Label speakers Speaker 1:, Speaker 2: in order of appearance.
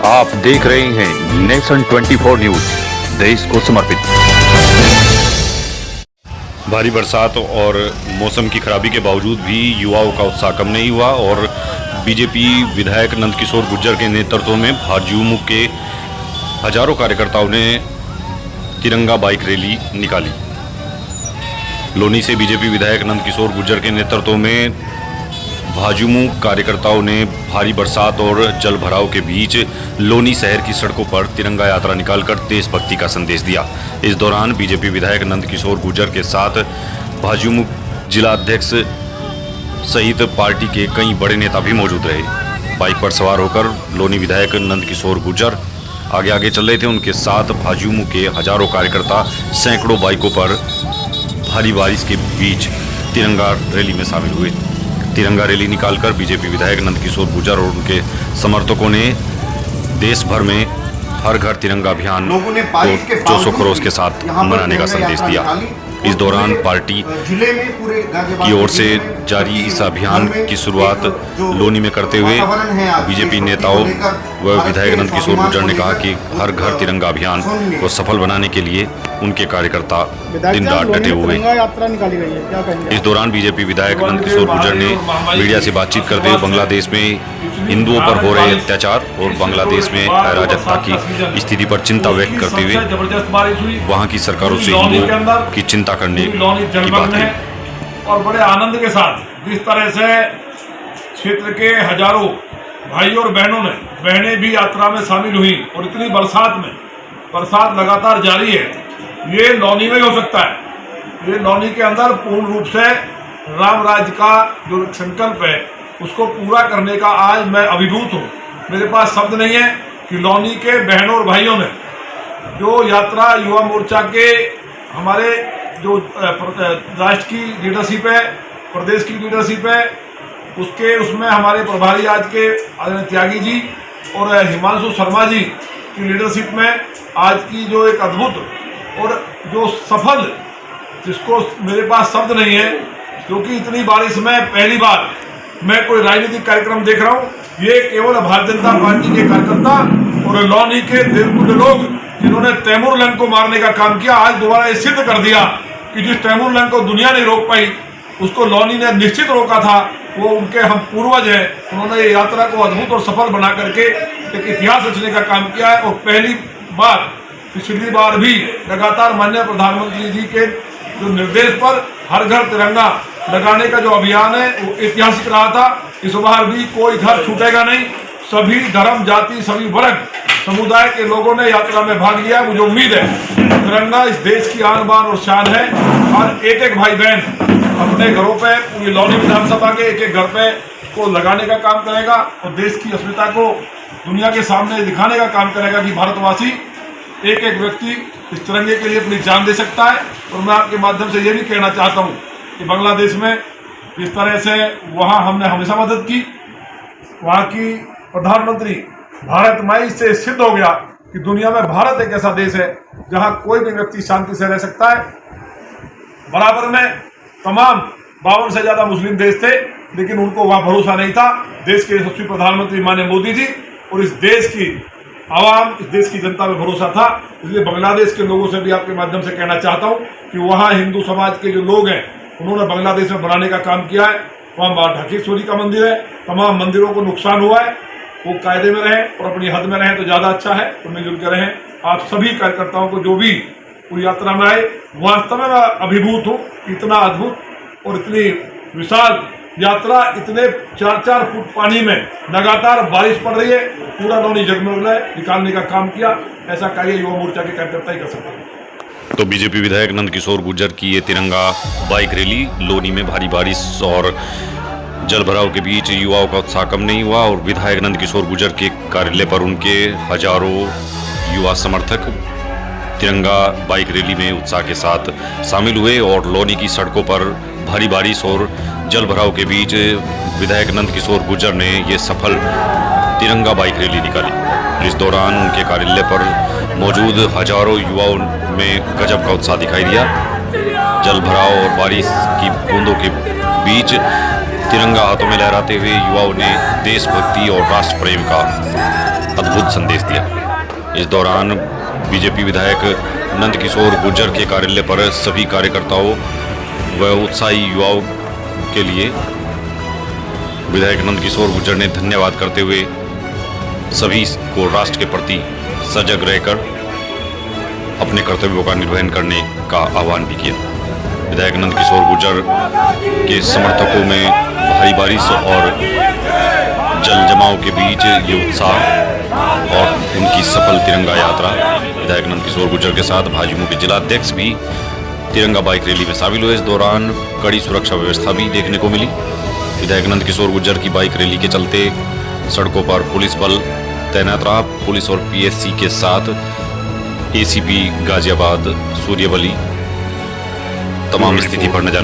Speaker 1: आप देख रहे हैं नेशन 24 न्यूज, देश को समर्पित।
Speaker 2: भारी बरसात और मौसम की खराबी के बावजूद भी युवाओं का उत्साह कम नहीं हुआ और बीजेपी विधायक नंदकिशोर गुर्जर के नेतृत्व में भाजयुमो के हजारों कार्यकर्ताओं ने तिरंगा बाइक रैली निकाली। लोनी से बीजेपी विधायक नंदकिशोर गुर्जर के नेतृत्व में भाजयुमो कार्यकर्ताओं ने भारी बरसात और जल भराव के बीच लोनी शहर की सड़कों पर तिरंगा यात्रा निकालकर देशभक्ति का संदेश दिया। इस दौरान बीजेपी विधायक नंदकिशोर गुर्जर के साथ भाजयुमो जिला अध्यक्ष सहित पार्टी के कई बड़े नेता भी मौजूद रहे। बाइक पर सवार होकर लोनी विधायक नंदकिशोर गुर्जर आगे आगे चल रहे थे। उनके साथ भाजयुमो के हजारों कार्यकर्ता सैकड़ों बाइकों पर भारी बारिश के बीच तिरंगा रैली में शामिल हुए। तिरंगा रैली निकालकर बीजेपी विधायक नंदकिशोर गुर्जर और उनके समर्थकों ने देश भर में हर घर तिरंगा अभियान को जोशो खरोश के साथ मनाने का संदेश दिया। इस दौरान पार्टी की ओर से जारी इस अभियान की शुरुआत लोनी में करते हुए बीजेपी नेताओं व विधायक नंदकिशोर गुर्जर ने कहा कि हर घर तिरंगा अभियान को सफल बनाने के लिए उनके कार्यकर्ता दिन रात डटे हुए। इस दौरान बीजेपी विधायक नंदकिशोर गुर्जर ने मीडिया से बातचीत करते हुए बांग्लादेश में हिंदुओं पर हो रहे अत्याचार और बांग्लादेश में अराजकता की स्थिति पर चिंता व्यक्त करते हुए वहां की सरकारों से हिंदुओं की चिंता करने की बात की।
Speaker 3: और बड़े आनंद के साथ जिस तरह से क्षेत्र के हजारों भाइयों और बहनें भी यात्रा में शामिल हुई और इतनी बरसात लगातार जारी है, ये लौनी में हो सकता है। ये लौनी के अंदर पूर्ण रूप से राम राज्य का जो संकल्प है उसको पूरा करने का आज मैं अभिभूत हूँ। मेरे पास शब्द नहीं है कि लौनी के बहनों और भाइयों ने जो यात्रा युवा मोर्चा के हमारे जो राष्ट्र की लीडरशिप है, प्रदेश की लीडरशिप है, उसमें हमारे प्रभारी आज के आदरणीय त्यागी जी और हिमांशु शर्मा जी की लीडरशिप में आज की जो एक अद्भुत और जो सफल, जिसको मेरे पास शब्द नहीं है, क्योंकि इतनी बारिश में पहली बार मैं कोई राजनीतिक कार्यक्रम देख रहा हूँ। ये केवल भारतीय जनता पार्टी के कार्यकर्ता और लौनी के दिलकुश लोग जिन्होंने तैमूर लंग को मारने का काम किया, आज दोबारा ये सिद्ध कर दिया कि जिस तैमूर लंग को दुनिया नहीं रोक पाई उसको लौनी ने निश्चित रोका था। वो उनके हम पूर्वज हैं। उन्होंने ये यात्रा को अद्भुत और सफल बना करके एक इतिहास रचने का काम किया है। और पहली बार, पिछली बार भी लगातार माननीय प्रधानमंत्री जी के जो निर्देश पर हर घर तिरंगा लगाने का जो अभियान है वो ऐतिहासिक रहा था। इस बार भी कोई घर छूटेगा नहीं। सभी धर्म, जाति, सभी वर्ग समुदाय के लोगों ने यात्रा में भाग लिया। मुझे उम्मीद है तिरंगा इस देश की आन बान और शान है। और एक भाई बहन अपने घरों पे, पूरी लौनी विधानसभा के एक घर पे उसको लगाने का काम करेगा और देश की अस्मिता को दुनिया के सामने दिखाने का काम करेगा कि भारतवासी एक व्यक्ति इस तिरंगे के लिए अपनी जान दे सकता है। और मैं आपके माध्यम से ये भी कहना चाहता हूँ कि बांग्लादेश में जिस तरह से वहाँ हमने हमेशा मदद की, वहाँ की प्रधानमंत्री भारत माई से सिद्ध हो गया कि दुनिया में भारत एक ऐसा देश है जहाँ कोई भी व्यक्ति शांति से रह सकता है। बराबर में तमाम 52 से ज़्यादा मुस्लिम देश थे, लेकिन उनको वहाँ भरोसा नहीं था। देश के यशस्वी प्रधानमंत्री माननीय मोदी जी और इस देश की आवाम, इस देश की जनता में भरोसा था। इसलिए बांग्लादेश के लोगों से भी आपके माध्यम से कहना चाहता हूँ कि वहाँ हिंदू समाज के जो लोग हैं उन्होंने बांग्लादेश में बनाने का काम किया है। वहाँ माँ ढाकेश्वरी का मंदिर है, तमाम मंदिरों को नुकसान हुआ है, वो कायदे में रहें और अपनी हद में रहें तो ज़्यादा अच्छा है। तो मिलजुल के रहें। आप सभी कार्यकर्ताओं को जो भी पूरी यात्रा में आए, वास्तव में मैं अभिभूत हूँ। इतना अद्भुत और इतनी विशाल यात्रा, इतने 4-4 फुट पानी में लगातार बारिश पड़ रही है, पूरा लौनी जगमग है, निकालने का काम किया। ऐसा कार्य युवा मोर्चा के कार्यकर्ता ही कर सकते हैं।
Speaker 2: तो बीजेपी विधायक नंदकिशोर गुर्जर की ये तिरंगा बाइक रैली लोनी में भारी बारिश और जल भराव के बीच युवाओं का उत्साह कम नहीं हुआ और विधायक नंदकिशोर गुर्जर के कार्यालय पर उनके हजारों युवा समर्थक तिरंगा बाइक रैली में उत्साह के साथ शामिल हुए और लोनी की सड़कों पर भारी बारिश और जल भराव के बीच विधायक नंदकिशोर गुर्जर ने ये सफल तिरंगा बाइक रैली निकाली। इस दौरान उनके कार्यालय पर मौजूद हजारों युवाओं में गजब का उत्साह दिखाई दिया। जल भराव और बारिश की बूंदों के बीच तिरंगा हाथों में लहराते हुए युवाओं ने देशभक्ति और राष्ट्र प्रेम का अद्भुत संदेश दिया। इस दौरान बीजेपी विधायक नंदकिशोर गुर्जर के कार्यालय पर सभी कार्यकर्ताओं व उत्साही युवाओं के लिए विधायक नंदकिशोर गुर्जर ने धन्यवाद करते हुए सभी को राष्ट्र के प्रति सजग रहकर अपने कर्तव्यों का निर्वहन करने का आह्वान भी किया। विधायक नंदकिशोर गुर्जर के समर्थकों में भारी बारिश और जल जमाव के बीच ये उत्साह और उनकी सफल तिरंगा यात्रा। विधायक नंदकिशोर गुर्जर के साथ भाजपा के जिला अध्यक्ष भी तिरंगा बाइक रैली में शामिल हुए। इस दौरान कड़ी सुरक्षा व्यवस्था भी देखने को मिली। विधायक नंदकिशोर गुर्जर की बाइक रैली के चलते सड़कों पर पुलिस बल तैनात रहा। पुलिस और पीएससी के साथ एसीपी गाजियाबाद सूर्यबली तमाम स्थिति पर नजर